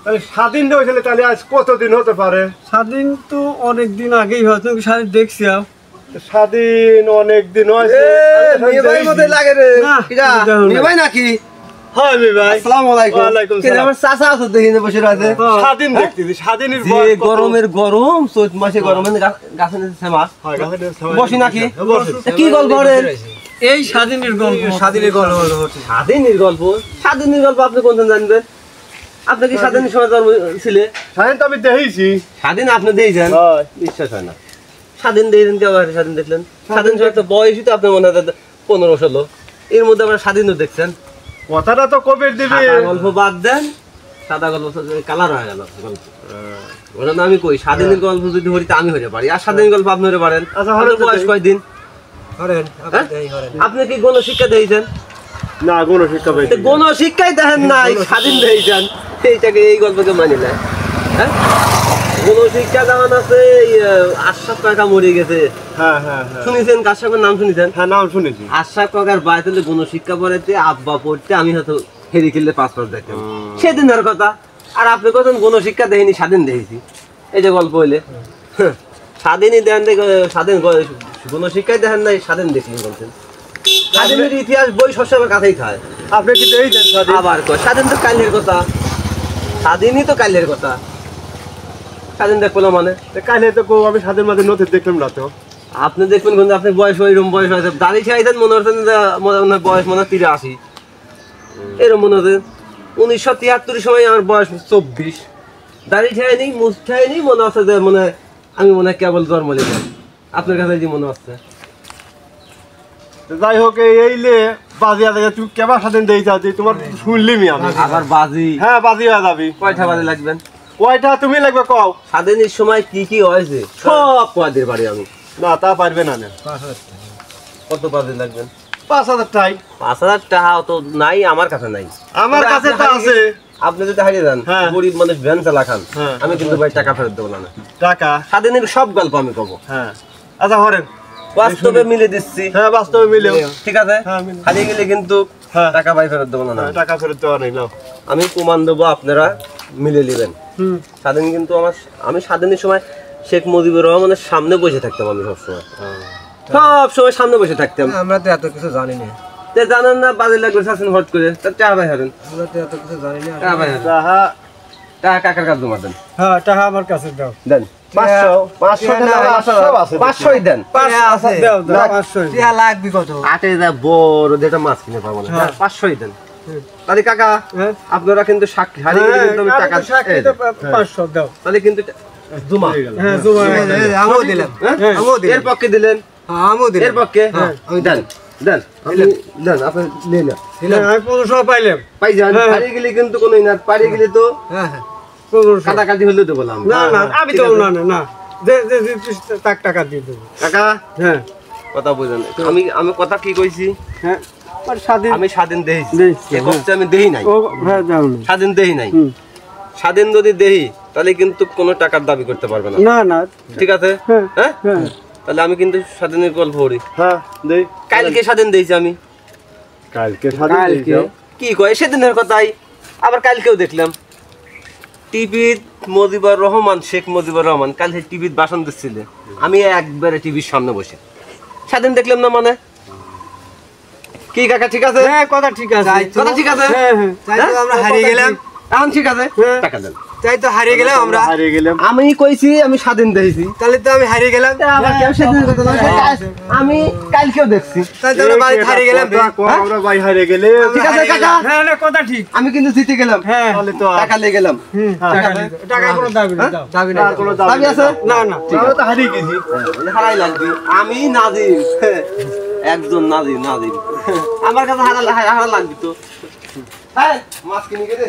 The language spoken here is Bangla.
তাহলে স্বাধীন হয়েছিল, তাহলে আজ কতদিন হতে পারে? স্বাধীন তো অনেক দিন আগেই হয়তো স্বাধীন দেখছি। স্বাধীন অনেক দিন হয়েছে লাগে রে ভাই নাকি? হ্যাঁ ভাই, আসসালামু আলাইকুম। আমার চাচা আছে দেখি বসে আছে। স্বাধীন দেখতেছি, স্বাধীনের গরমের গরম, চৈত মাসে গরম, গাছে বসি নাকি? কি গল্প এই স্বাধীনের গল্প। স্বাধীনের গল্প, স্বাধীনের গল্প, স্বাধীনের গল্প আপনি কোনদিন জানবেন? আপনি কি স্বাধীনের সময় জন্ম ছিলে? স্বাধীন তো আমি দেখেছি। স্বাধীন আপনি দেখেছেন? বিশ্বাস হয় না। স্বাধীন দেখেছেন কেউ? স্বাধীন দেখলেন? স্বাধীন সময় তো বয়সই তো আপনার মনে হয় 15-16, এর মধ্যে আবার স্বাধীনও দেখছেন। কথাটা তো কবে দিবি? গল্প বাদ দেন, সাদা গল্প কালার হয়ে গেল গল্প। আমি কই স্বাধীনের গল্প যদি হরি তা আমি হতে পারি, আর স্বাধীনের গল্প আপনি হতে পারেন। বয়স কয়দিন? আপনি কি গণ শিক্ষা দিয়েছেন? না, গণ শিক্ষা পাই। গণ শিক্ষাই দেখেন নাই, স্বাধীন দিয়েছেন, এইটাকে এই গল্পকে মানি না। হ্যাঁ, গণ শিক্ষা যেমন আছে, আশরাফ কাকা মরে গেছে। হ্যাঁ হ্যাঁ, শুনেছেন? আশরাফের নাম শুনেছেন? হ্যাঁ, নাম শুনেছি। আশরাফ কাকার বাড়িতে গণ শিক্ষা পড়াইতে আব্বা পড়তে, আমি হয়তো হেরি খেললে 5 দেখতাম, সেদিনের কথা। আর আপনি কখন গণ শিক্ষা দেয়নি, স্বাধীন দেখেছি, এই যে গল্প হইলে স্বাধীনই দেন, স্বাধীন গণ শিক্ষাই দেখেন নাই, স্বাধীন দেখলেন বলছেন। স্বাধীনের ইতিহাস বই সবসময় কাছেই খায়। আপনি কি দেখেছেন স্বাধীন? আবার স্বাধীন তো কালের কথা, স্বাধীনই তো কালের কথা। স্বাধীন দেখলো মানে কালে তো আমি স্বাধীন মাঝে নথি দেখলাম না তো। আপনি দেখবেন কিন্তু আপনি বয়স ওইরকম বয়স হয়েছে, দাঁড়িয়ে চাইতেন মনে হচ্ছেন বয়স মনে হয় 83, এরকম মনে হচ্ছে। 1973 সময় আমার বয়স 24, দাঁড়িয়ে ছাইনি, মুখ ছাইনি, মনে হচ্ছে যে মনে হয় আমি মনে হয় কেবল জন্ম নিলাম। আপনার কাছে যে মনে হচ্ছে। যাই হোক, এইলে বাজি আছে, তুই কেবা স্বাধীন দিয়েছি তোমার শুনলিমি আমি। আবার বাজি? হ্যাঁ, বাজি হয়ে যাবি। কয়টা বাজি লাগবেন? কয়টা তুমি লাগবে কও? স্বাধীনের সময় কি কি হয়েছে সব কয়দের বাড়ি আমি। না, তা পারবে না। কত বাজি লাগবেন? 5,000 টাকা। 5,000 টাকা তো নাই আমার কাছে, নাই। আমার কাছে তো আছে। আপনি যদি হারিয়ে যান, গরিব মানুষ ভ্যান চালা খান, আমি কিন্তু ভাই টাকা ফেরত দেবো না। টাকা স্বাধীনের সব গল্প আমি কব। হ্যাঁ, আচ্ছা হরেন, বাস্তবে মিলে দিচ্ছি। হ্যাঁ, বাস্তবে মিলে। ঠিক আছে, হারিয়ে গেলে কিন্তু টাকা ভাই ফেরত দেবো না। টাকা ফেরত দেওয়া নেই। নাও, আমি প্রমাণ দেবো, আপনারা মিলে নেবেন। স্বাধীন কিন্তু আমি স্বাধীনের সময় শেখ মুজিবুর রহমানের সামনে বসে থাকতাম। আমি সবসময় সামনে বসে থাকতাম। আমরা তো এত কিছু জানি না। জানেন না, বাজে লাগবে শাসন হট করে টাকা ভাই হারেন। আমরা তো এত কিছু জানি না। টাকা কাকার কাছে জমা দেন। হ্যাঁ, টাকা আমার কাছে দাও। দেন 500 দেন। 500 লাগবে কত? আটে বড় যেটা মাছ কিনে পাবো না, 500 দেন। তাহলে কাকা আপনারা কিন্তু সাক্ষী, হারিয়ে গেলে কিন্তু আমি টাকা 500 দাও। তাহলে কিন্তু জমা। হ্যাঁ, জমা আমিও দিলাম। এর পক্ষে দিলেন, আমিও দিলাম। এর পক্ষে আমি দেন দেন দেন, আপনি নেন না। আমি 1500 পাইলাম। পাই যান, হারিয়ে গেলে কিন্তু কোনো না, পারিয়ে গেলে তো কাটাকাটি হলে তো বললাম। না না, আমি তো না টাকা দিয়ে দেবো কাকা। হ্যাঁ, কথা বুঝেন, আমি কথা কি কইছি? হ্যাঁ, স্বাধীন, আমি স্বাধীন দেহি, আমি দেহি নাই। স্বাধীন দেহি নাই। স্বাধীন যদি দেহি তাহলে কিন্তু কোনো টাকার দাবি করতে পারবে না। না না, ঠিক আছে? হ্যাঁ, তাহলে আমি কিন্তু স্বাধীনের গল্প করি। হ্যাঁ, দেই। কালকে স্বাধীন দিয়েছি আমি। কালকে স্বাধীন দিয়েছি? কি কয় সেদিনের কথাই, আবার কালকেও দেখলাম টিভির মুজিবুর রহমান, শেখ মুজিবুর রহমান কালকে টিভির ভাষণ দিচ্ছিল, আমি একবারে টিভির সামনে বসে স্বাধীন দেখলাম না। মানে কি কাকা? ঠিক আছে? হ্যাঁ, কথা ঠিক আছে, কথা ঠিক আছে। আমরা হারিয়ে গেলাম এখন, ঠিক আছে, টাকা দেন। তাই তো হারিয়ে গেলাম আমরা। হারিয়ে গেলাম আমি কইছি আমি স্বাধীন দিয়েছি, তাহলে তো আমি হারিয়ে গেলাম। আমি কালকেও দেখছি, তাই তো আমরা বাড়ি হারিয়ে গেলাম। আমরা ভাই হারিয়ে গেলে। ঠিক আছে কাকা? হ্যাঁ না, কথা ঠিক। আমি কিন্তু জিতে গেলাম। হ্যাঁ, তাহলে তো টাকা নিয়ে গেলাম। টাকা কোনো দাবি না, দাবি না, কোনো দাবি আছে? না না, আমরা তো হারিয়ে গেছি। হারাই লাগবে। আমি নাজিম, একজন নাজিম। আমার কাছে হারা লাগবে তো। হ্যাঁ, মাছ কিনে গেলে